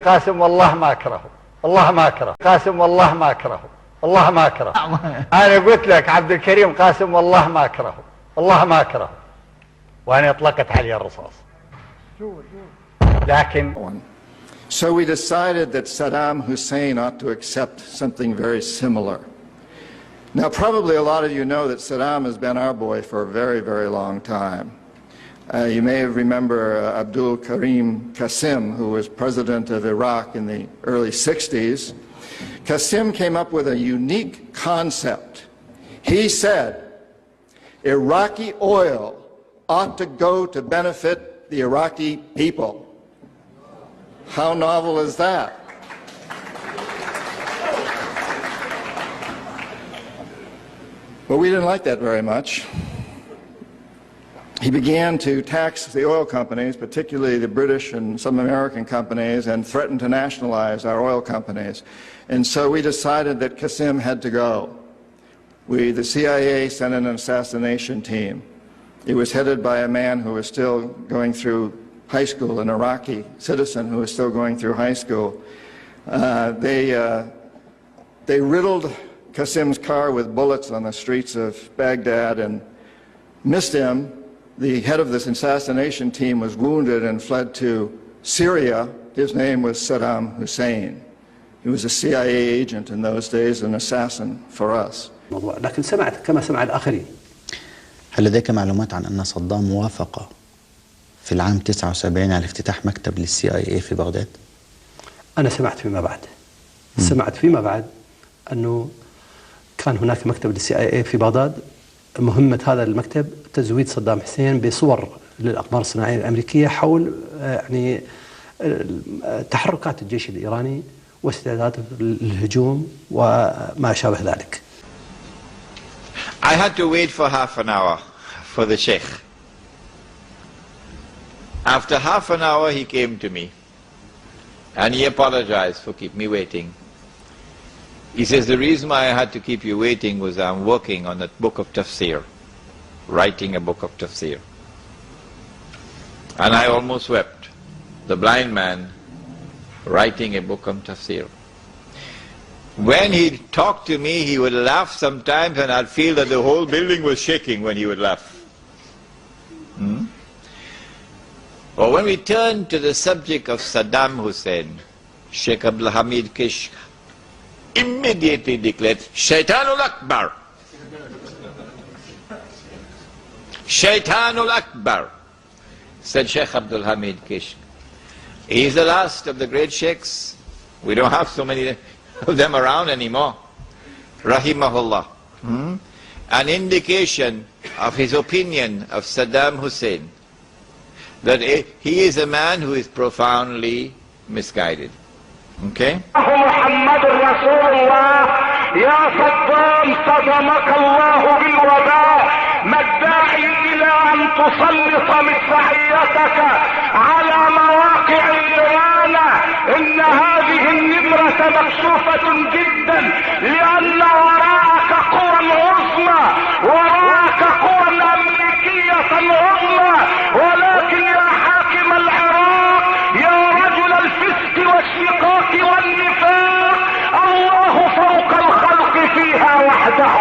قاسم والله ما أكره، والله ما أكره قاسم، والله ما أكره، والله ما أكره. أنا قلت لك عبد الكريم قاسم والله ما أكره، والله ما أكره، وأنا أطلقت عليه الرصاص. لكن So we decided that Saddam Hussein ought to accept something very similar. Now, probably a lot of you know that Saddam has been our boy for a very, very long time. You may remember Abdul Karim Qasim, who was president of Iraq in the early 60s. Qasim came up with a unique concept. He said, Iraqi oil ought to go to benefit the Iraqi people. How novel is that? But we didn't like that very much. He began to tax the oil companies, particularly the British and some American companies, and threatened to nationalize our oil companies. And so we decided that Qasim had to go. The CIA sent an assassination team. It was headed by a man who was still going through high school, an Iraqi citizen who was still going through high school. They riddled Qasim's car with bullets on the streets of Baghdad and missed him. The head of this assassination team was wounded and fled to Syria. His name was Saddam Hussein. He was a CIA agent in those days, an assassin for us. لكن سمعت كما سمع الآخرين. هل لديك معلومات عن أن صدام وافق في العام 79 على افتتاح مكتب للCIA في بغداد؟ أنا سمعت فيما بعد. سمعت فيما بعد أنه كان هناك مكتب للCIA في بغداد. مهمة هذا المكتب تزويد صدام حسين بصور للأقمار الصناعية الأمريكية حول يعني تحركات الجيش الإيراني واستعداده للهجوم وما شابه ذلك. I had to wait for half an hour for the Sheikh. After half an hour he came to me and he apologized for keeping me waiting. He says, the reason why I had to keep you waiting was I'm working on a book of tafsir, writing a book of tafsir. And I almost wept. The blind man writing a book on tafsir. When he talked to me, he would laugh sometimes and I'd feel that the whole building was shaking when he would laugh. But when we turn to the subject of Saddam Hussein, Sheikh Abdul Hamid Kishk immediately declared, Shaitanul Akbar. Shaitanul Akbar, said Sheikh Abdul Hamid Kishk. He is the last of the great sheikhs. We don't have so many of them around anymore. Rahimahullah. An indication of his opinion of Saddam Hussein, that he is a man who is profoundly misguided. Okay? محمد رسول الله يا صدام صدمك الله بالوباء ما الداعي إلى أن تسلط مدفعيتك على مواقع إيران إن هذه النمرة مكشوفة جدا لأن وراءك قوى العظمى وراءك قوى الأمريكية العظمى ولكن يا حاكم العراق يا رجل الفسق والشقاق والنفاق الله فوق الخلق فيها وحده